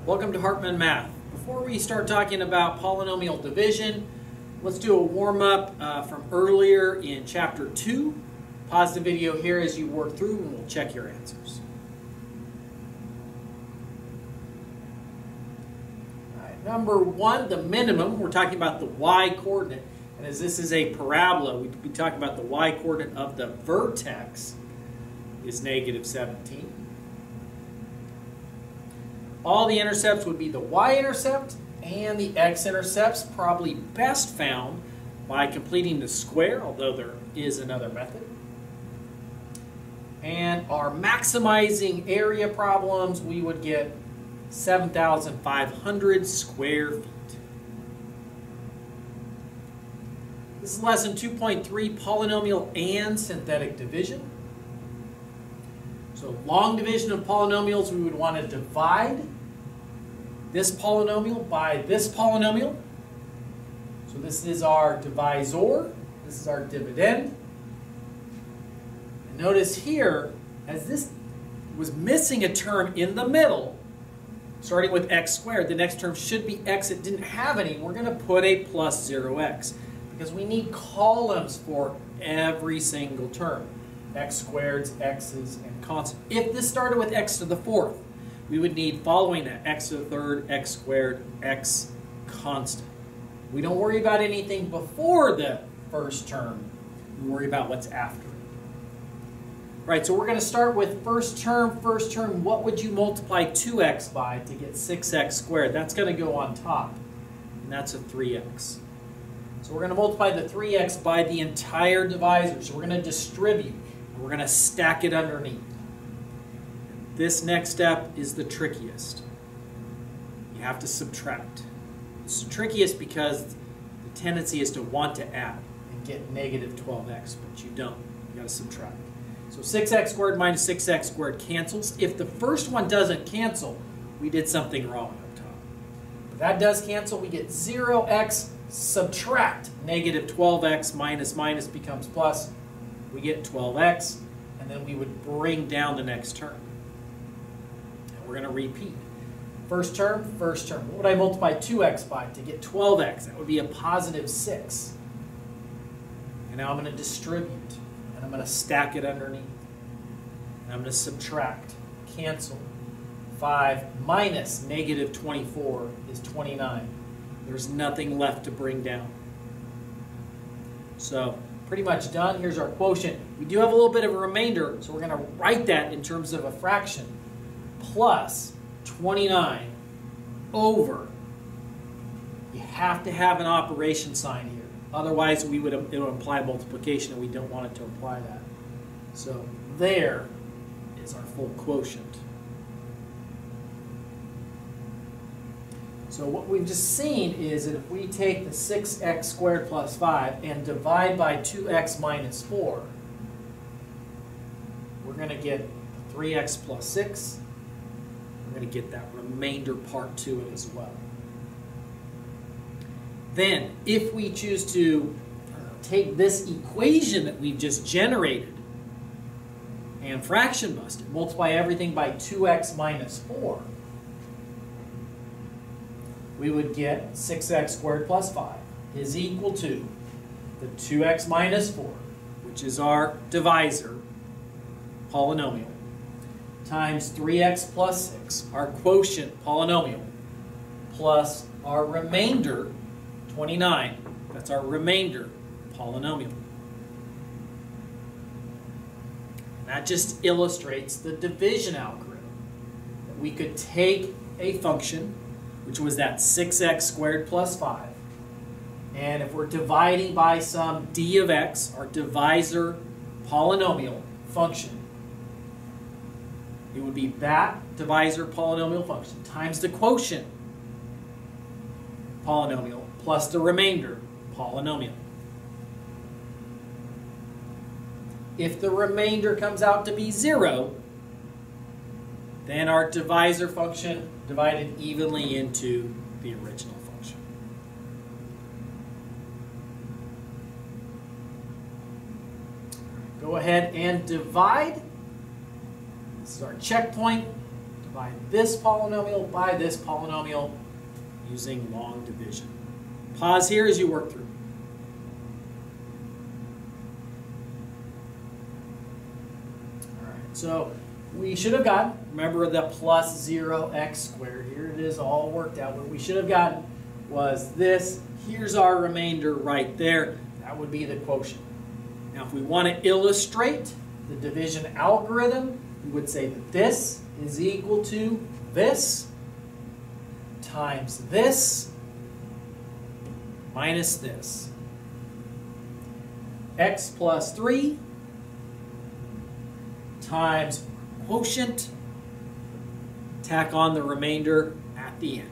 Welcome to Hartman Math. Before we start talking about polynomial division, let's do a warm-up from earlier in chapter 2. Pause the video here as you work through and we'll check your answers. All right, number 1, the minimum. We're talking about the y-coordinate. And as this is a parabola, we'd be talking about the y-coordinate of the vertex is -17. All the intercepts would be the y-intercept and the x-intercepts, probably best found by completing the square, although there is another method. And our maximizing area problems, we would get 7,500 square feet. This is lesson 2.3, Polynomial and Synthetic Division. So long division of polynomials, we would want to divide this polynomial by this polynomial. So this is our divisor, this is our dividend. And notice here, as this was missing a term in the middle, starting with x squared, the next term should be x. It didn't have any. We're going to put a plus 0x because we need columns for every single term. X squareds, x's, and constant. If this started with x to the fourth, we would need, following that, x to the third, x squared, x constant. We don't worry about anything before the first term. We worry about what's after it. Right, so we're going to start with first term. First term, what would you multiply 2x by to get 6x squared? That's going to go on top, and that's a 3x. So we're going to multiply the 3x by the entire divisor. So we're going to distribute. We're going to stack it underneath. This next step is the trickiest. You have to subtract. It's the trickiest because the tendency is to want to add and get -12x, but you don't. You got to subtract. So 6x squared minus 6x squared cancels. If the first one doesn't cancel, we did something wrong up top. If that does cancel, we get 0x, subtract -12x, minus becomes plus. We get 12x, and then we would bring down the next term. And we're going to repeat. First term, first term. What would I multiply 2x by to get 12x? That would be a positive 6. And now I'm going to distribute, and I'm going to stack it underneath. And I'm going to subtract, cancel. 5 minus -24 is 29. There's nothing left to bring down. So, pretty much done. Here's our quotient. We do have a little bit of a remainder, so we're going to write that in terms of a fraction. Plus 29 over. You have to have an operation sign here. Otherwise, it would imply multiplication, and we don't want it to imply that. So there is our full quotient. So what we've just seen is that if we take the 6x squared plus 5 and divide by 2x minus 4, we're going to get 3x plus 6. We're going to get that remainder part to it as well. Then, if we choose to take this equation that we've just generated and fraction bust it, multiply everything by 2x minus 4, we would get 6x squared plus 5 is equal to the 2x minus 4, which is our divisor, polynomial, times 3x plus 6, our quotient polynomial, plus our remainder, 29, that's our remainder polynomial. And that just illustrates the division algorithm. That we could take a function, which was that 6x squared plus 5. And if we're dividing by some d of x, our divisor polynomial function, it would be that divisor polynomial function times the quotient polynomial plus the remainder polynomial. If the remainder comes out to be 0, then our divisor function divided evenly into the original function. Go ahead and divide. This is our checkpoint. divide this polynomial by this polynomial using long division. Pause here as you work through. All right, so we should have gotten, remember the plus 0x squared. Here it is all worked out. What we should have gotten was this. Here's our remainder right there. That would be the quotient. Now, if we want to illustrate the division algorithm, we would say that this is equal to this times this minus this. X plus 3 times quotient, tack on the remainder at the end.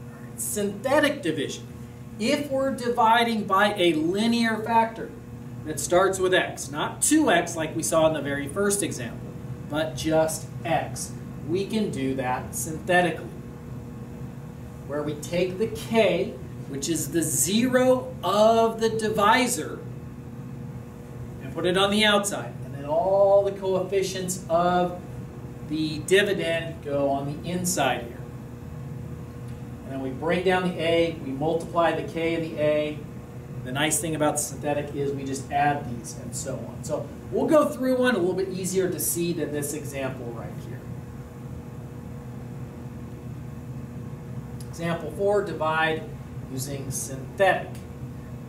All right, synthetic division. If we're dividing by a linear factor that starts with x, not 2x like we saw in the very first example, but just x, we can do that synthetically, where we take the k, which is the 0 of the divisor, and put it on the outside. And then all the coefficients of the dividend go on the inside here. And then we bring down the a, we multiply the k and the a. The nice thing about the synthetic is we just add these and so on. So we'll go through one a little bit easier to see than this example right here. Example 4, divide using synthetic.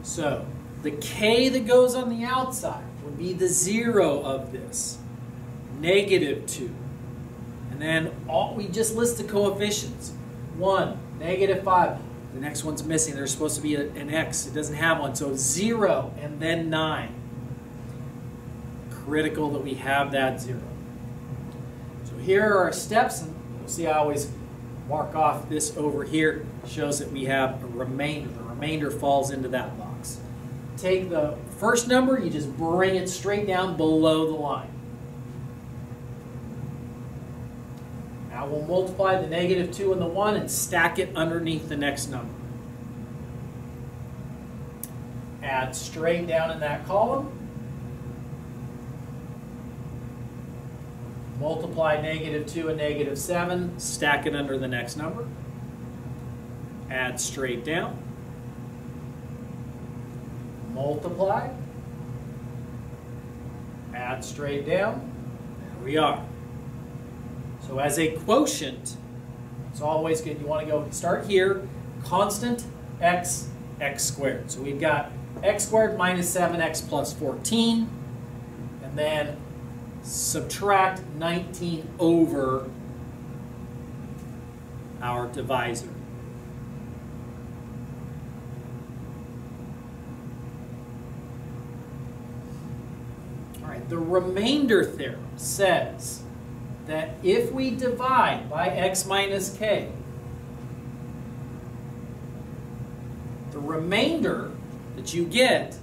So the k that goes on the outside would be the 0 of this, -2. And then we just list the coefficients. 1, -5. The next one's missing. There's supposed to be an x. It doesn't have one. So 0 and then 9. Critical that we have that 0. So here are our steps. And you'll see I always mark off this over here. Shows that we have a remainder. The remainder falls into that box. Take the first number. You just bring it straight down below the line. Now we'll multiply the -2 and the 1 and stack it underneath the next number. Add straight down in that column. Multiply -2 and -7, stack it under the next number. Add straight down. Multiply. Add straight down. There we are. So as a quotient, it's always good. You want to go start here, constant x, x squared. So we've got x squared minus 7x plus 14, and then subtract 19 over our divisor. All right, the remainder theorem says that if we divide by x minus k, the remainder that you get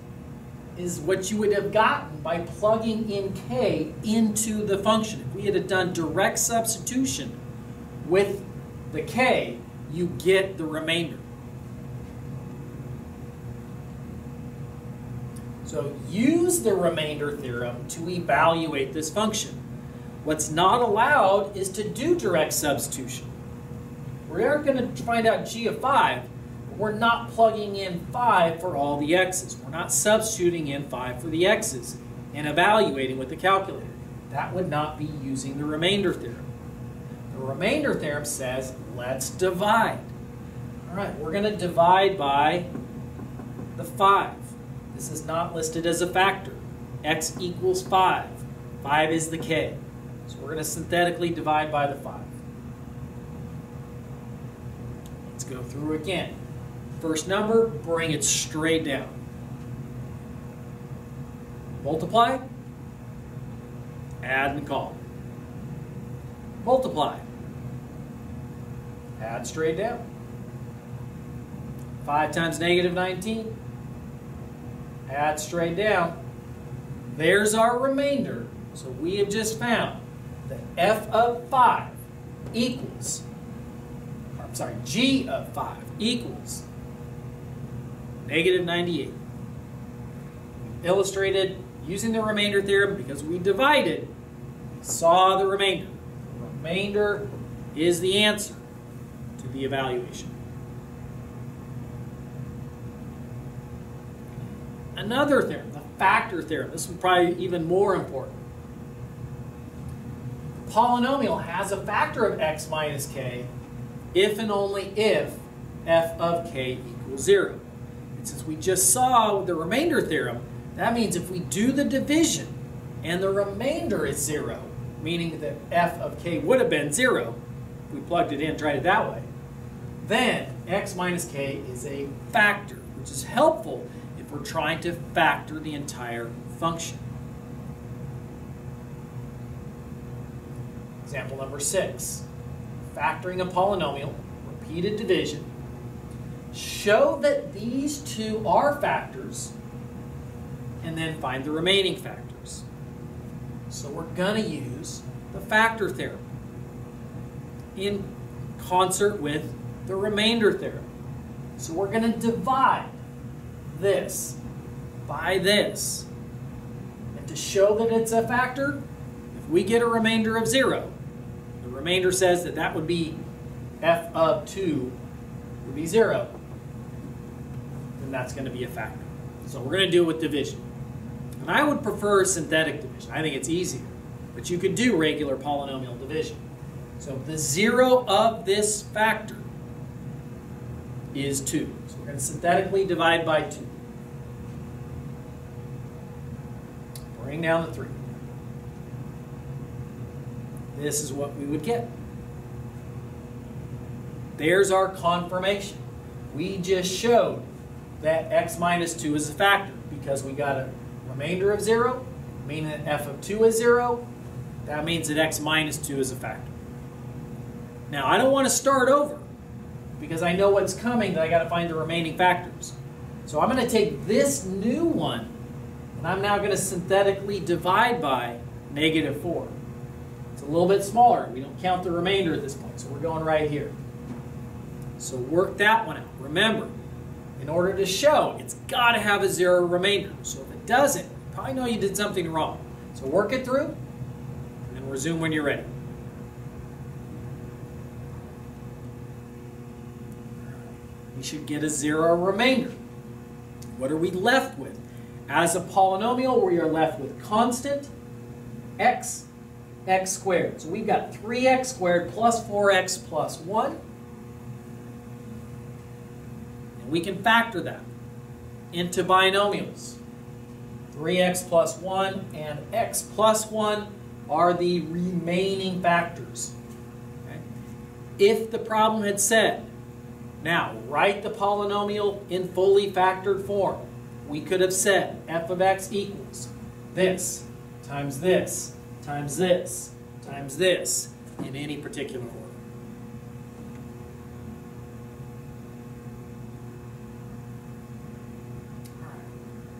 is what you would have gotten by plugging in k into the function. If we had done direct substitution with the k, you get the remainder. So use the remainder theorem to evaluate this function. What's not allowed is to do direct substitution. We are going to find out g of 5, but we're not plugging in 5 for all the x's. We're not substituting in 5 for the x's and evaluating with the calculator. That would not be using the remainder theorem. The remainder theorem says, let's divide. All right, we're going to divide by the 5. This is not listed as a factor. X equals 5. 5 is the k. So we're going to synthetically divide by the 5. Let's go through again. First number, bring it straight down. Multiply. Add in the column. Multiply. Add straight down. 5 times -19. Add straight down. There's our remainder. So we have just found that f of 5 equals, g of 5 equals -98. Illustrated using the remainder theorem because we divided, we saw the remainder. The remainder is the answer to the evaluation. Another theorem, the factor theorem. This one's probably even more important. The polynomial has a factor of x minus k if and only if f of k equals 0. And since we just saw the remainder theorem, that means if we do the division and the remainder is 0, meaning that f of k would have been 0, if we plugged it in, tried it that way, then x minus k is a factor, which is helpful if we're trying to factor the entire function. Example number 6. Factoring a polynomial, repeated division. Show that these two are factors, and then find the remaining factors. So we're going to use the factor theorem in concert with the remainder theorem. So we're going to divide this by this. And to show that it's a factor, if we get a remainder of 0, the remainder says that that would be f of 2 would be 0, then that's going to be a factor. So we're going to do it with division. And I would prefer synthetic division. I think it's easier. But you could do regular polynomial division. So the 0 of this factor is 2. So we're going to synthetically divide by 2. Bring down the 3. This is what we would get. There's our confirmation. We just showed that x minus 2 is a factor because we got a remainder of 0, meaning that f of 2 is 0. That means that x minus 2 is a factor. Now, I don't want to start over because I know what's coming, that I got to find the remaining factors. So I'm going to take this new one, and I'm now going to synthetically divide by -4. It's a little bit smaller. We don't count the remainder at this point, so we're going right here. So work that one out. Remember, in order to show, it's got to have a 0 remainder. So if it doesn't, you probably know you did something wrong. So work it through, and then resume when you're ready. We should get a 0 remainder. What are we left with? As a polynomial, we are left with constant x squared. So we've got 3x squared plus 4x plus 1. And we can factor that into binomials. 3x plus 1 and x plus 1 are the remaining factors. Okay? If the problem had said, now write the polynomial in fully factored form, we could have said f of x equals this times this times this times this in any particular order.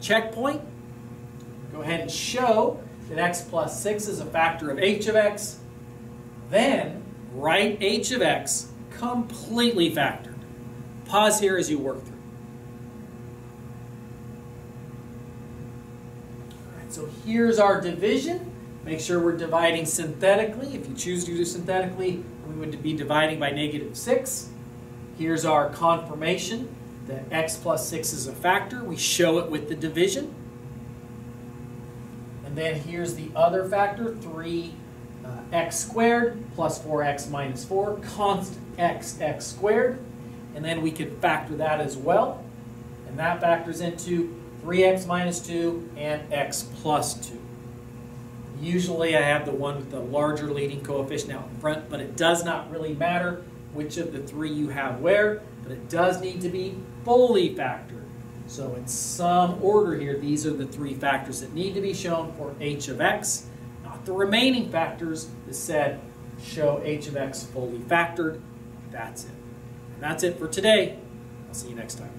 Checkpoint. Go ahead and show that x plus 6 is a factor of h of x. Then write h of x completely factored. Pause here as you work through. All right, so here's our division. Make sure we're dividing synthetically. If you choose to do synthetically, we would be dividing by -6. Here's our confirmation that x plus 6 is a factor. We show it with the division. And then here's the other factor, 3x squared plus 4x minus 4, constant x squared. And then we could factor that as well. And that factors into 3x minus 2 and x plus 2. Usually I have the one with the larger leading coefficient out in front, but it does not really matter which of the three you have where, but it does need to be fully factored. So in some order here, these are the three factors that need to be shown for h of x, not the remaining factors that said show h of x fully factored. That's it. And that's it for today. I'll see you next time.